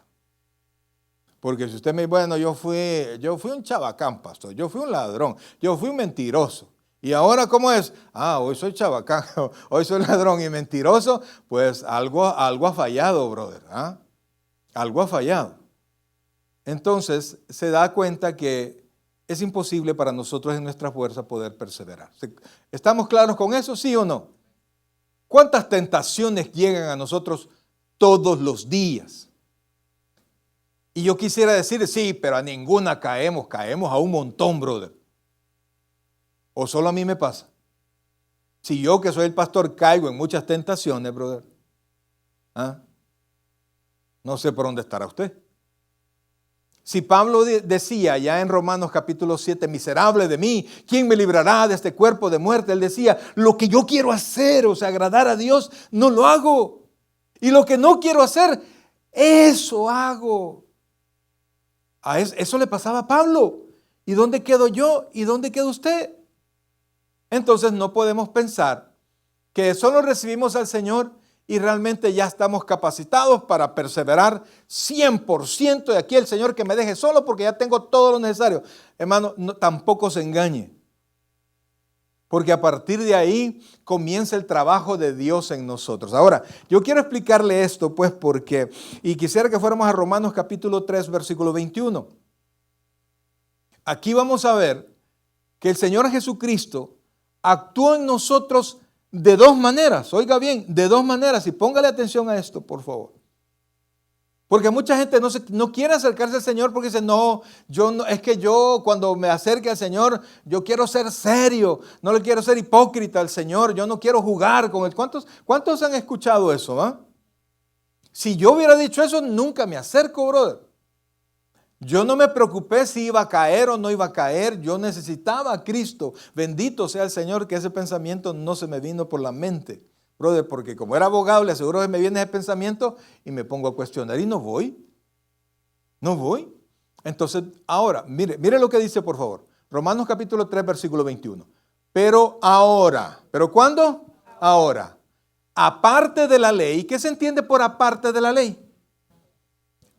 Porque si usted me dice, bueno, yo fui un chabacán, pastor, yo fui un ladrón, yo fui un mentiroso. ¿Y ahora cómo es? Hoy soy chabacán, hoy soy ladrón y mentiroso. Pues algo ha fallado, brother. Algo ha fallado. Entonces se da cuenta que es imposible para nosotros en nuestra fuerza poder perseverar. ¿Estamos claros con eso, sí o no? ¿Cuántas tentaciones llegan a nosotros todos los días? Y yo quisiera decir, sí, pero a ninguna caemos a un montón, brother. ¿O solo a mí me pasa? Si yo que soy el pastor caigo en muchas tentaciones, brother, no sé por dónde estará usted. Si Pablo decía ya en Romanos capítulo 7, miserable de mí, ¿quién me librará de este cuerpo de muerte? Él decía, lo que yo quiero hacer, o sea, agradar a Dios, no lo hago. Y lo que no quiero hacer, eso hago. A eso le pasaba a Pablo. ¿Y dónde quedo yo? ¿Y dónde queda usted? Entonces no podemos pensar que solo recibimos al Señor y realmente ya estamos capacitados para perseverar 100%. De aquí el Señor que me deje solo porque ya tengo todo lo necesario. Hermano, tampoco se engañe. Porque a partir de ahí comienza el trabajo de Dios en nosotros. Ahora, yo quiero explicarle esto, pues, y quisiera que fuéramos a Romanos capítulo 3, versículo 21. Aquí vamos a ver que el Señor Jesucristo actuó en nosotros de dos maneras. Oiga bien, de dos maneras. Y póngale atención a esto, por favor. Porque mucha gente no quiere acercarse al Señor porque dice, no, es que yo cuando me acerque al Señor, yo quiero ser serio, no le quiero ser hipócrita al Señor, yo no quiero jugar con él. ¿Cuántos han escuchado eso? Si yo hubiera dicho eso, nunca me acerco, brother. Yo no me preocupé si iba a caer o no iba a caer, yo necesitaba a Cristo. Bendito sea el Señor que ese pensamiento no se me vino por la mente. Brother, porque como era abogado, le aseguro que me viene ese pensamiento y me pongo a cuestionar y no voy. Entonces, ahora, mire lo que dice, por favor. Romanos capítulo 3, versículo 21. Pero ahora, ¿pero cuándo? Ahora. Aparte de la ley, ¿qué se entiende por aparte de la ley?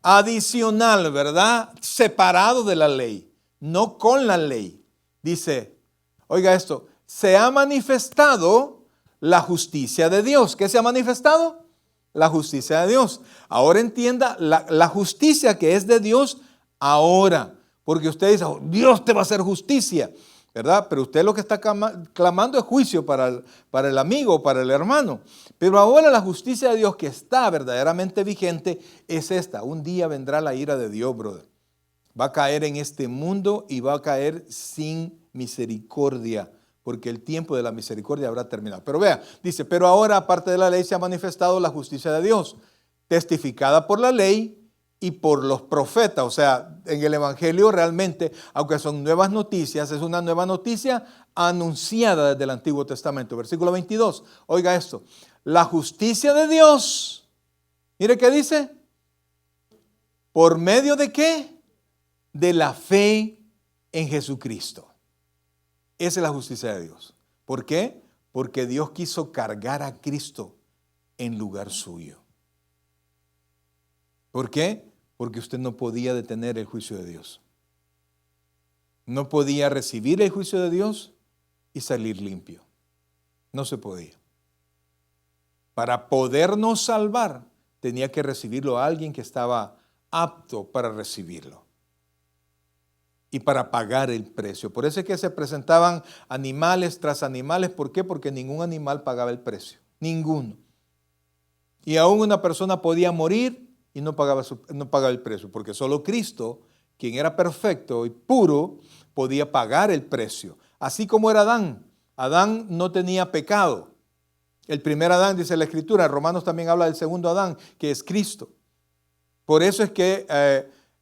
Adicional, ¿verdad? Separado de la ley, no con la ley. Dice, oiga esto, se ha manifestado la justicia de Dios. ¿Qué se ha manifestado? La justicia de Dios. Ahora entienda la justicia que es de Dios ahora. Porque usted dice, Dios te va a hacer justicia, ¿verdad? Pero usted lo que está clamando es juicio para el amigo, para el hermano. Pero ahora la justicia de Dios que está verdaderamente vigente es esta. Un día vendrá la ira de Dios, brother. Va a caer en este mundo y va a caer sin misericordia, porque el tiempo de la misericordia habrá terminado. Pero vea, dice, pero ahora aparte de la ley se ha manifestado la justicia de Dios, testificada por la ley y por los profetas. O sea, en el Evangelio realmente, aunque son nuevas noticias, es una nueva noticia anunciada desde el Antiguo Testamento. Versículo 22, oiga esto. La justicia de Dios, mire qué dice. ¿Por medio de qué? De la fe en Jesucristo. Esa es la justicia de Dios. ¿Por qué? Porque Dios quiso cargar a Cristo en lugar suyo. ¿Por qué? Porque usted no podía detener el juicio de Dios. No podía recibir el juicio de Dios y salir limpio. No se podía. Para podernos salvar, tenía que recibirlo a alguien que estaba apto para recibirlo y para pagar el precio. Por eso es que se presentaban animales tras animales. ¿Por qué? Porque ningún animal pagaba el precio. Ninguno. Y aún una persona podía morir y no pagaba el precio, porque solo Cristo, quien era perfecto y puro, podía pagar el precio. Así como era Adán. Adán no tenía pecado. El primer Adán, dice la Escritura, Romanos también habla del segundo Adán, que es Cristo. Por eso es que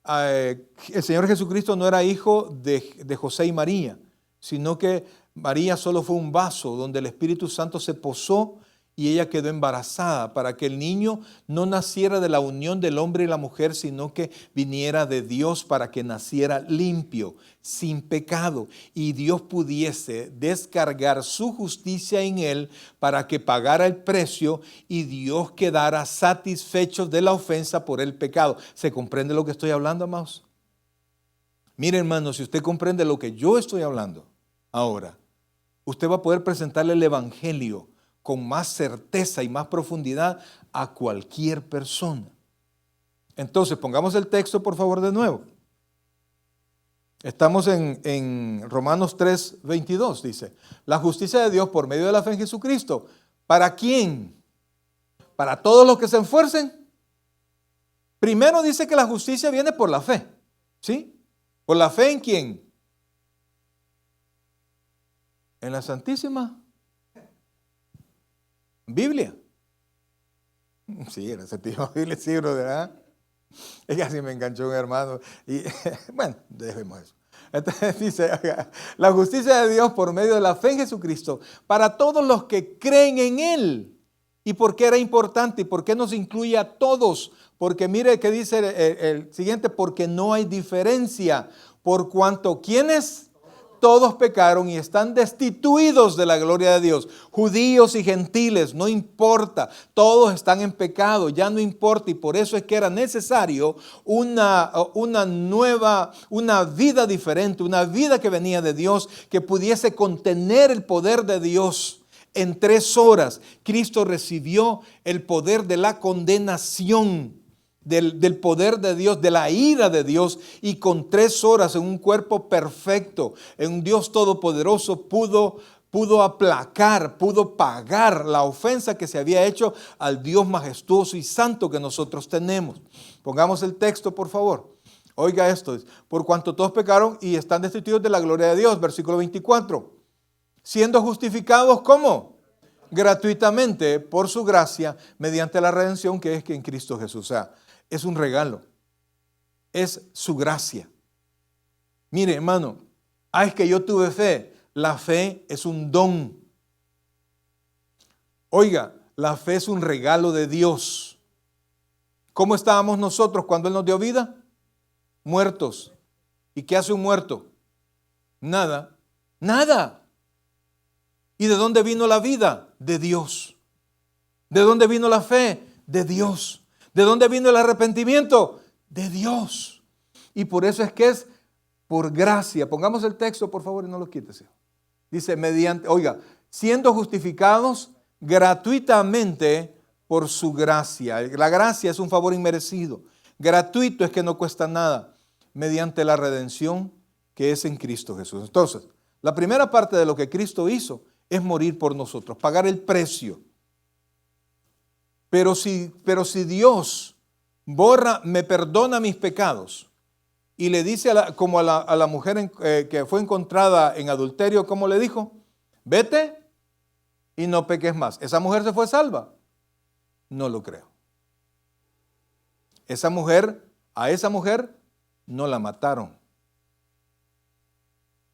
el Señor Jesucristo no era hijo de José y María, sino que María solo fue un vaso donde el Espíritu Santo se posó y ella quedó embarazada para que el niño no naciera de la unión del hombre y la mujer, sino que viniera de Dios para que naciera limpio, sin pecado, y Dios pudiese descargar su justicia en él para que pagara el precio y Dios quedara satisfecho de la ofensa por el pecado. ¿Se comprende lo que estoy hablando, amados? Mire, hermano, si usted comprende lo que yo estoy hablando ahora, usted va a poder presentarle el Evangelio con más certeza y más profundidad a cualquier persona. Entonces, pongamos el texto, por favor, de nuevo. Estamos en Romanos 3:22, dice, la justicia de Dios por medio de la fe en Jesucristo. ¿Para quién? ¿Para todos los que se esfuercen? Primero dice que la justicia viene por la fe, ¿sí? ¿Por la fe en quién? En la Santísima Biblia. Sí, en la Santísima Biblia, sí, ¿verdad? Es que así me enganchó un hermano. Y bueno, dejemos eso. Entonces dice, la justicia de Dios por medio de la fe en Jesucristo para todos los que creen en Él. ¿Y por qué era importante? ¿Y por qué nos incluye a todos? Porque mire que dice el siguiente, porque no hay diferencia. Por cuanto, ¿quiénes? Todos pecaron y están destituidos de la gloria de Dios. Judíos y gentiles, no importa. Todos están en pecado, ya no importa. Y por eso es que era necesario una vida diferente, una vida que venía de Dios, que pudiese contener el poder de Dios. En 3 horas, Cristo recibió el poder de la condenación. Del poder de Dios, de la ira de Dios, y con 3 horas en un cuerpo perfecto, en un Dios todopoderoso, pudo aplacar, pudo pagar la ofensa que se había hecho al Dios majestuoso y santo que nosotros tenemos. Pongamos el texto, por favor. Oiga esto, por cuanto todos pecaron y están destituidos de la gloria de Dios, versículo 24. Siendo justificados, ¿cómo? Gratuitamente por su gracia, mediante la redención que es que en Cristo Jesús. O sea, es un regalo, es su gracia. Mire, hermano, es que yo tuve fe. La fe es un don. Oiga, la fe es un regalo de Dios. ¿Cómo estábamos nosotros cuando Él nos dio vida? Muertos. ¿Y qué hace un muerto? Nada, nada. ¿Y de dónde vino la vida? De Dios. ¿De dónde vino la fe? De Dios. ¿De dónde vino el arrepentimiento? De Dios. Y por eso es que es por gracia. Pongamos el texto, por favor, y no lo quites. Dice, siendo justificados gratuitamente por su gracia. La gracia es un favor inmerecido. Gratuito es que no cuesta nada. Mediante la redención que es en Cristo Jesús. Entonces, la primera parte de lo que Cristo hizo es morir por nosotros, pagar el precio. Pero si Dios me perdona mis pecados y le dice como a la mujer que fue encontrada en adulterio, ¿cómo le dijo? Vete y no peques más. ¿Esa mujer se fue salva? No lo creo. Esa mujer a esa mujer no la mataron.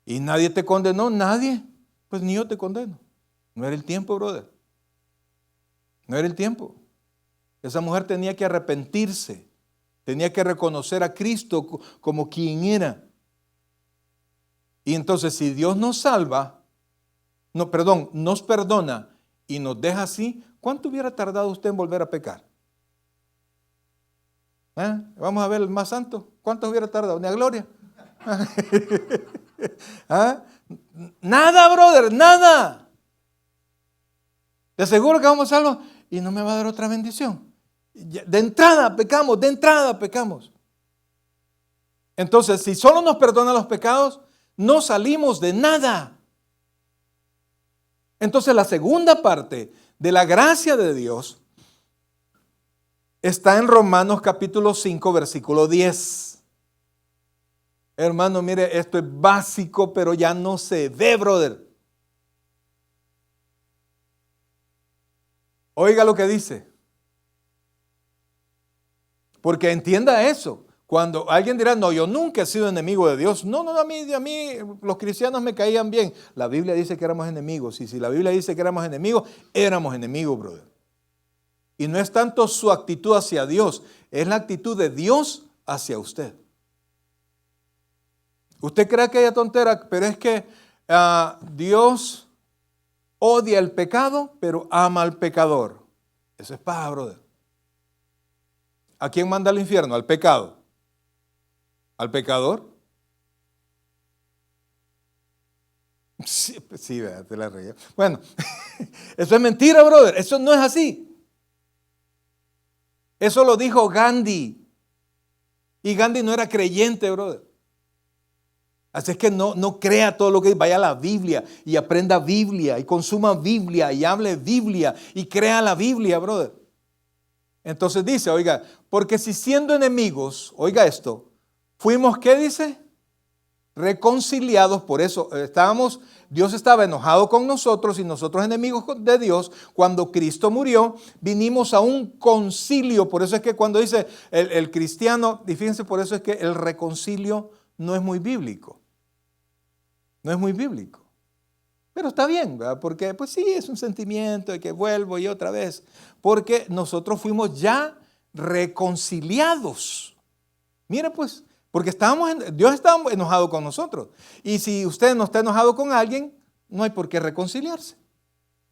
¿Y nadie te condenó? Nadie. Pues ni yo te condeno. No era el tiempo, brother. No era el tiempo. Esa mujer tenía que arrepentirse. Tenía que reconocer a Cristo como quien era. Y entonces si Dios nos salva, nos perdona y nos deja así, ¿cuánto hubiera tardado usted en volver a pecar? Vamos a ver el más santo. ¿Cuánto hubiera tardado? ¿Ni a gloria? ¿Ah? Nada, brother, nada. Te aseguro que vamos salvos y no me va a dar otra bendición. De entrada pecamos. Entonces, si solo nos perdona los pecados, no salimos de nada. Entonces, la segunda parte de la gracia de Dios está en Romanos capítulo 5, versículo 10. Hermano, mire, esto es básico, pero ya no se ve, brother. Oiga lo que dice. Porque entienda eso. Cuando alguien dirá, no, yo nunca he sido enemigo de Dios. No, a mí los cristianos me caían bien. La Biblia dice que éramos enemigos. Y si la Biblia dice que éramos enemigos, brother. Y no es tanto su actitud hacia Dios, es la actitud de Dios hacia usted. Usted cree que haya tontera, pero es que Dios odia el pecado, pero ama al pecador. Eso es paja, brother. ¿A quién manda al infierno? Al pecado. ¿Al pecador? Sí, te la regué. Bueno, eso es mentira, brother. Eso no es así. Eso lo dijo Gandhi. Y Gandhi no era creyente, brother. Así es que no crea todo lo que vaya a la Biblia y aprenda Biblia y consuma Biblia y hable Biblia y crea la Biblia, brother. Entonces dice, oiga, porque si siendo enemigos, oiga esto, fuimos, ¿qué dice? Reconciliados, por eso Dios estaba enojado con nosotros y nosotros enemigos de Dios. Cuando Cristo murió, vinimos a un concilio. Por eso es que cuando dice el cristiano, y fíjense, por eso es que el reconcilio no es muy bíblico. No es muy bíblico. Pero está bien, ¿verdad? Porque pues sí, es un sentimiento de que vuelvo y otra vez. Porque nosotros fuimos ya reconciliados. Mire pues, porque Dios estaba enojado con nosotros. Y si usted no está enojado con alguien, no hay por qué reconciliarse.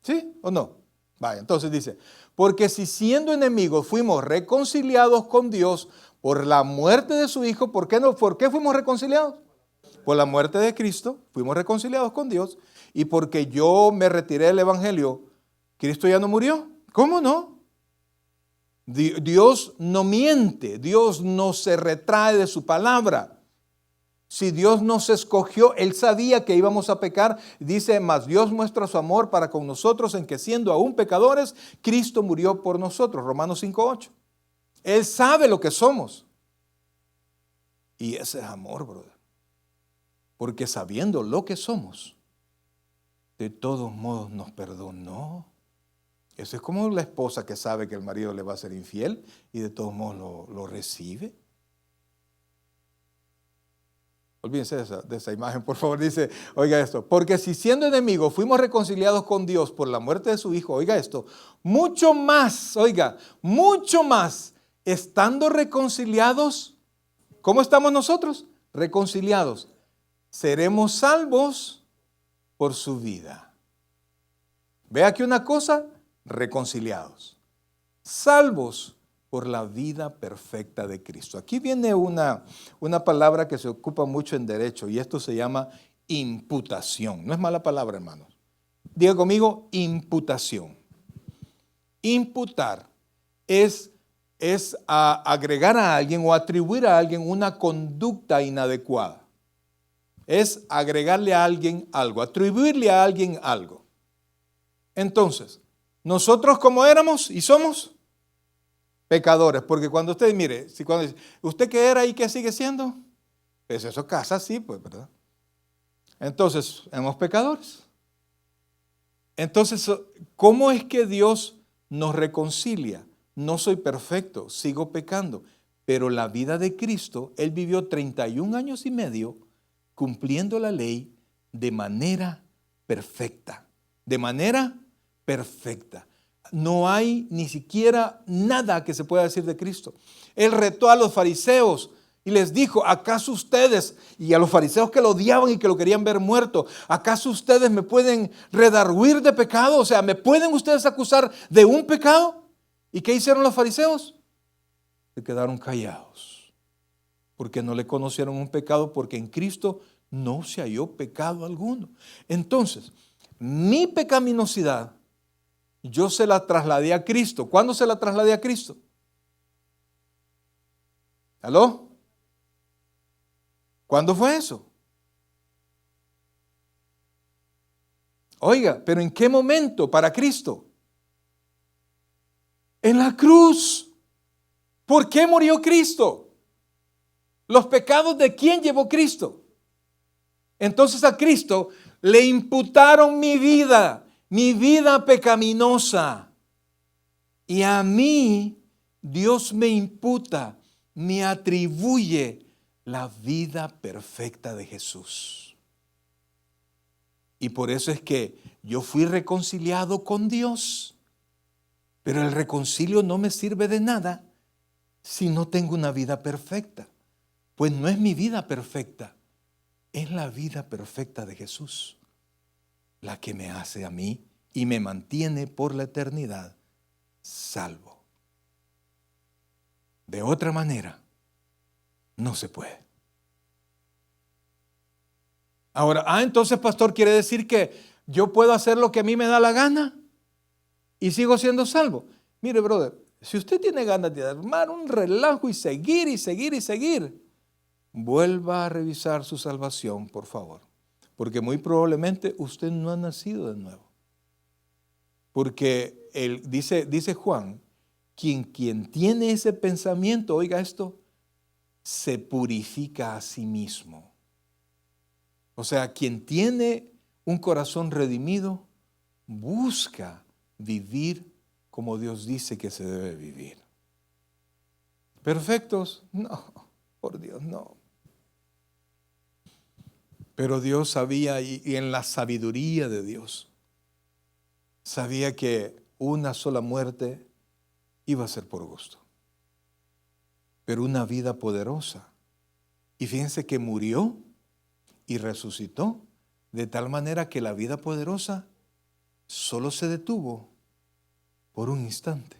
¿Sí o no? Vaya, entonces dice, porque si siendo enemigos fuimos reconciliados con Dios por la muerte de su Hijo, ¿por qué fuimos reconciliados? Por la muerte de Cristo, fuimos reconciliados con Dios. Y porque yo me retiré del Evangelio, ¿Cristo ya no murió? ¿Cómo no? Dios no miente, Dios no se retrae de su palabra. Si Dios nos escogió, Él sabía que íbamos a pecar. Dice, mas Dios muestra su amor para con nosotros en que siendo aún pecadores, Cristo murió por nosotros. Romanos 5:8. Él sabe lo que somos. Y ese es amor, brother. Porque sabiendo lo que somos, de todos modos nos perdonó. Eso es como la esposa que sabe que el marido le va a ser infiel y de todos modos lo recibe. Olvídense de esa imagen, por favor. Dice, oiga esto, porque si siendo enemigos fuimos reconciliados con Dios por la muerte de su Hijo, oiga esto, mucho más, estando reconciliados, ¿cómo estamos nosotros? Reconciliados. Seremos salvos por su vida. Ve aquí una cosa, reconciliados, salvos por la vida perfecta de Cristo. Aquí viene una palabra que se ocupa mucho en derecho y esto se llama imputación. No es mala palabra, hermanos. Diga conmigo, imputación. Imputar es agregar a alguien o atribuir a alguien una conducta inadecuada. Es agregarle a alguien algo, atribuirle a alguien algo. Entonces, nosotros como éramos y somos pecadores, porque cuando usted, mire, cuando dice, ¿usted qué era y qué sigue siendo? Pues eso casa así, pues, ¿verdad? Entonces, somos pecadores. Entonces, ¿cómo es que Dios nos reconcilia? No soy perfecto, sigo pecando. Pero la vida de Cristo, Él vivió 31 años y medio cumpliendo la ley de manera perfecta. De manera perfecta. No hay ni siquiera nada que se pueda decir de Cristo. Él retó a los fariseos y les dijo, ¿acaso ustedes, y a los fariseos que lo odiaban y que lo querían ver muerto, ¿acaso ustedes me pueden redarguir de pecado? O sea, ¿me pueden ustedes acusar de un pecado? ¿Y qué hicieron los fariseos? Se quedaron callados, porque no le conocieron un pecado, porque en Cristo no se halló pecado alguno. Entonces, mi pecaminosidad, yo se la trasladé a Cristo. ¿Cuándo se la trasladé a Cristo? ¿Aló? ¿Cuándo fue eso? Oiga, pero ¿en qué momento para Cristo? En la cruz. ¿Por qué murió Cristo? ¿Los pecados de quién llevó Cristo? Entonces a Cristo le imputaron mi vida pecaminosa. Y a mí Dios me imputa, me atribuye la vida perfecta de Jesús. Y por eso es que yo fui reconciliado con Dios. Pero el reconcilio no me sirve de nada si no tengo una vida perfecta. Pues no es mi vida perfecta, es la vida perfecta de Jesús, la que me hace a mí y me mantiene por la eternidad salvo. De otra manera, no se puede. Ahora, entonces, pastor, ¿quiere decir que yo puedo hacer lo que a mí me da la gana y sigo siendo salvo? Mire, brother, si usted tiene ganas de armar un relajo y seguir, vuelva a revisar su salvación, por favor. Porque muy probablemente usted no ha nacido de nuevo. Porque dice Juan, quien tiene ese pensamiento, oiga esto, se purifica a sí mismo. O sea, quien tiene un corazón redimido, busca vivir como Dios dice que se debe vivir. ¿Perfectos? No, por Dios, no. Pero Dios sabía, y en la sabiduría de Dios, sabía que una sola muerte iba a ser por gusto. Pero una vida poderosa. Y fíjense que murió y resucitó de tal manera que la vida poderosa solo se detuvo por un instante.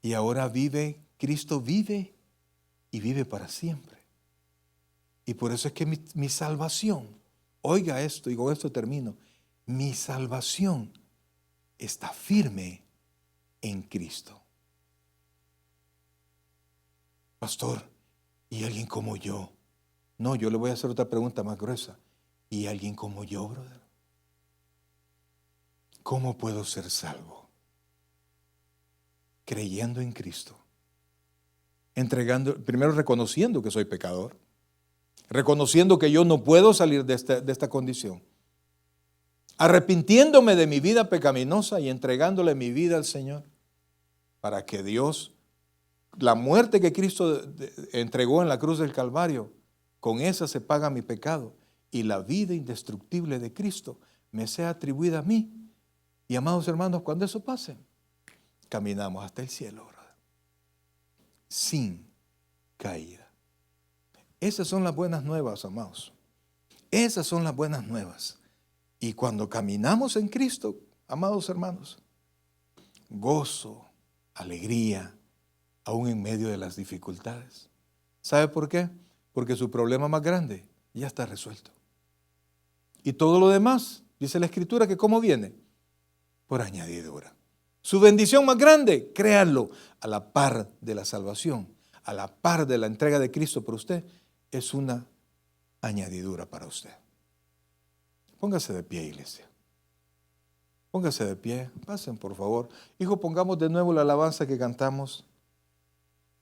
Y ahora Cristo vive y vive para siempre. Y por eso es que mi salvación, oiga esto y con esto termino, mi salvación está firme en Cristo. Pastor, ¿y alguien como yo? No, yo le voy a hacer otra pregunta más gruesa. ¿Y alguien como yo, brother? ¿Cómo puedo ser salvo? Creyendo en Cristo. Primero reconociendo que soy pecador. Reconociendo que yo no puedo salir de esta condición. Arrepintiéndome de mi vida pecaminosa y entregándole mi vida al Señor. Para que Dios, la muerte que Cristo entregó en la cruz del Calvario, con esa se paga mi pecado. Y la vida indestructible de Cristo me sea atribuida a mí. Y amados hermanos, cuando eso pase, caminamos hasta el cielo, ¿verdad? Sin caída. Esas son las buenas nuevas, amados. Esas son las buenas nuevas. Y cuando caminamos en Cristo, amados hermanos, gozo, alegría, aún en medio de las dificultades. ¿Sabe por qué? Porque su problema más grande ya está resuelto. Y todo lo demás, dice la Escritura, que ¿cómo viene? Por añadidura. Su bendición más grande, créanlo, a la par de la salvación, a la par de la entrega de Cristo por usted, es una añadidura para usted. Póngase de pie, iglesia. Póngase de pie. Pasen, por favor. Hijo, pongamos de nuevo la alabanza que cantamos.